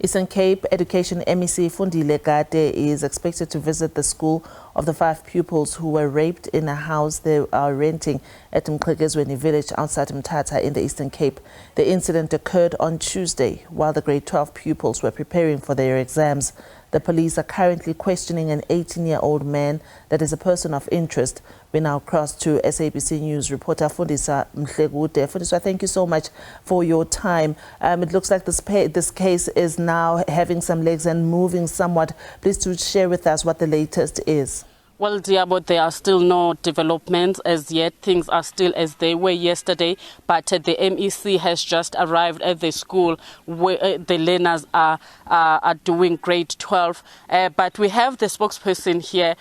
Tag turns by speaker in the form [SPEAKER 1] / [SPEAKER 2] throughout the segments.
[SPEAKER 1] Eastern Cape Education MEC Fundile Gade is expected to visit the school of the 5 pupils who were raped in a house they are renting at Mqhekezweni village outside Mthatha in the Eastern Cape. The incident occurred on Tuesday while the grade 12 pupils were preparing for their exams. The police are currently questioning an 18-year-old man that is a person of interest. We now cross to SABC News reporter Fundiswa Mhlekude. Fundiswa, thank you so much for your time. It looks like this case is now having some legs and moving somewhat. Please do share with us what the latest is.
[SPEAKER 2] Well, Diabo, there are still no developments as yet. Things are still as they were yesterday, but the MEC has just arrived at the school where the learners are doing grade 12. But we have the spokesperson here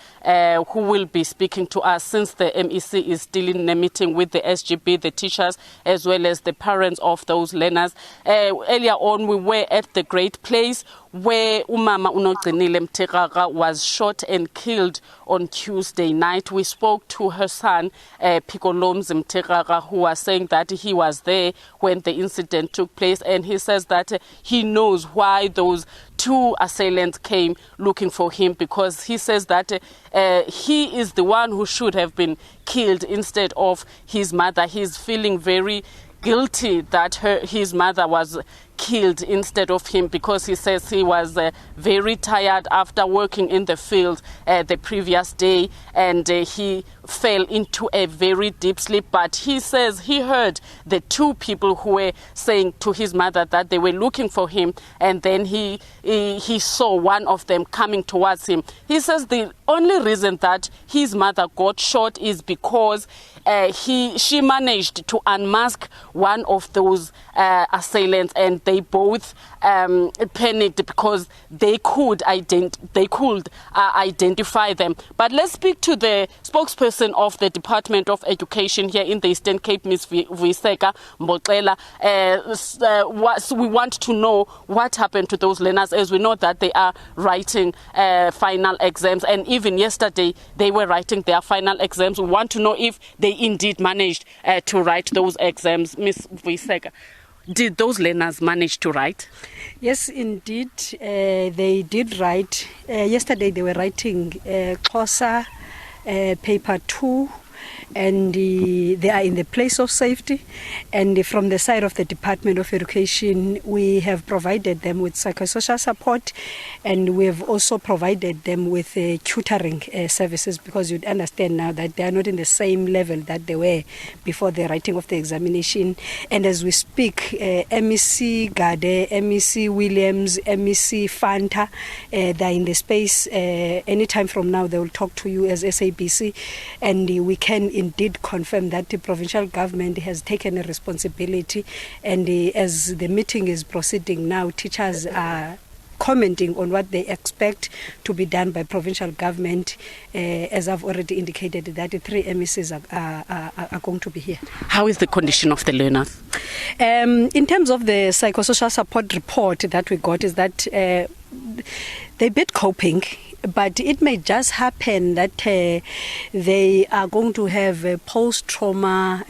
[SPEAKER 2] who will be speaking to us, since the MEC is still in a meeting with the SGB, the teachers, as well as the parents of those learners. Earlier on, we were at the great place where umama Mqhekezweni was shot and killed on Tuesday night. We spoke to her son, Mqhekezweni, who was saying that he was there when the incident took place, and he says that he knows why those 2 assailants came looking for him, because he says that he is the one who should have been killed instead of his mother. He's feeling very guilty that his mother was killed instead of him, because he says he was very tired after working in the field the previous day, and he fell into a very deep sleep. But he says he heard the 2 people who were saying to his mother that they were looking for him, and then he saw one of them coming towards him. He says the only reason that his mother got shot is because she managed to unmask one of those assailants, and they both panicked because they could identify them. But let's speak to the spokesperson of the Department of Education here in the Eastern Cape, Ms. Mqhekezweni. We want to know what happened to those learners, as we know that they are writing final exams, and even yesterday they were writing their final exams. We want to know if they indeed managed to write those exams. Ms. Mqhekezweni, did those learners manage to write?
[SPEAKER 3] Yes, indeed, they did write. Yesterday they were writing Xhosa, paper 2, and they are in the place of safety. And from the side of the Department of Education, we have provided them with psychosocial support, and we have also provided them with tutoring services, because you'd understand now that they are not in the same level that they were before the writing of the examination. And as we speak, MEC Gade, MEC Williams, MEC Fanta, they're in the space. Anytime from now, they will talk to you as SABC, and we can indeed confirm that the provincial government has taken a responsibility, and as the meeting is proceeding now, teachers are commenting on what they expect to be done by provincial government. As I've already indicated, that the 3 MECs are going to be here.
[SPEAKER 2] How is the condition of the learners?
[SPEAKER 3] In terms of the psychosocial support report that we got, is that they're a bit coping, but it may just happen that they are going to have post-trauma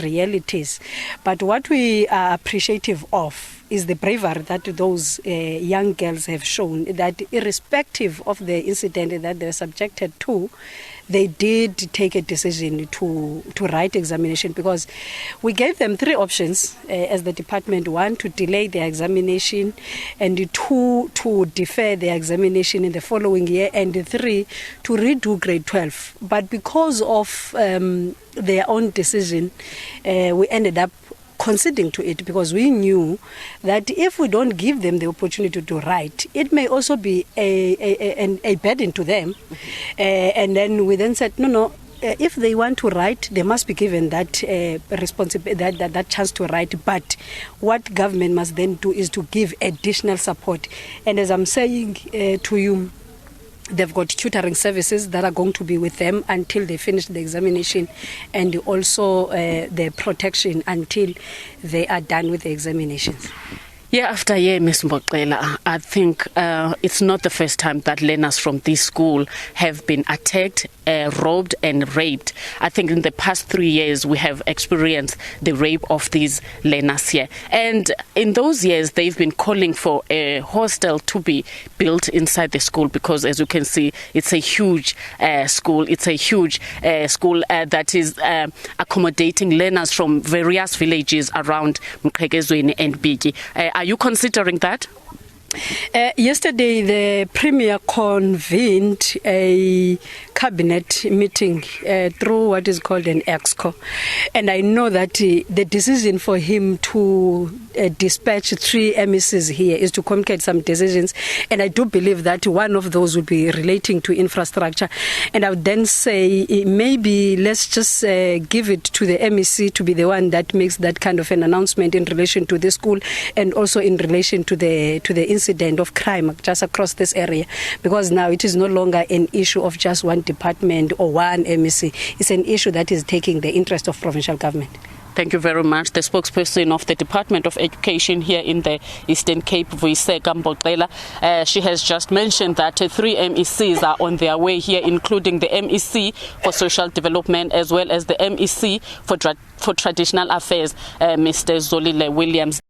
[SPEAKER 3] realities. But what we are appreciative of is the bravery that those young girls have shown, that irrespective of the incident that they're subjected to, they did take a decision to write examination, because we gave them 3 options as the department: 1, to delay their examination, and 2, to defer their examination in the following year, and 3, to redo grade 12. But because of their own decision, we ended up conceding to it, because we knew that if we don't give them the opportunity to write, it may also be a burden to them. And then we then said, no, if they want to write, they must be given that that chance to write. But what government must then do is to give additional support. And as I'm saying to you, they've got tutoring services that are going to be with them until they finish the examination, and also the protection until they are done with the examinations.
[SPEAKER 2] Year after year, Ms. Mboxela, I think it's not the first time that learners from this school have been attacked, robbed and raped. I think in the past 3 years we have experienced the rape of these learners here. And in those years they've been calling for a hostel to be built inside the school because, as you can see, it's a huge school. It's a huge school that is accommodating learners from various villages around Mqhekezweni and Biki. Are you considering that?
[SPEAKER 3] Yesterday, the Premier convened a cabinet meeting through what is called an EXCO. And I know that the decision for him to dispatch 3 MECs here is to communicate some decisions. And I do believe that one of those would be relating to infrastructure. And I would then say maybe let's just give it to the MEC to be the one that makes that kind of an announcement in relation to the school and also in relation to the incident of crime just across this area, because now it is no longer an issue of just one department or one MEC. It's an issue that is taking the interest of provincial government.
[SPEAKER 2] Thank you very much. The spokesperson of the Department of Education here in the Eastern Cape, Mqhekezweni, she has just mentioned that 3 MECs are on their way here, including the MEC for Social Development as well as the MEC for Traditional Affairs, Mr. Zolile Williams.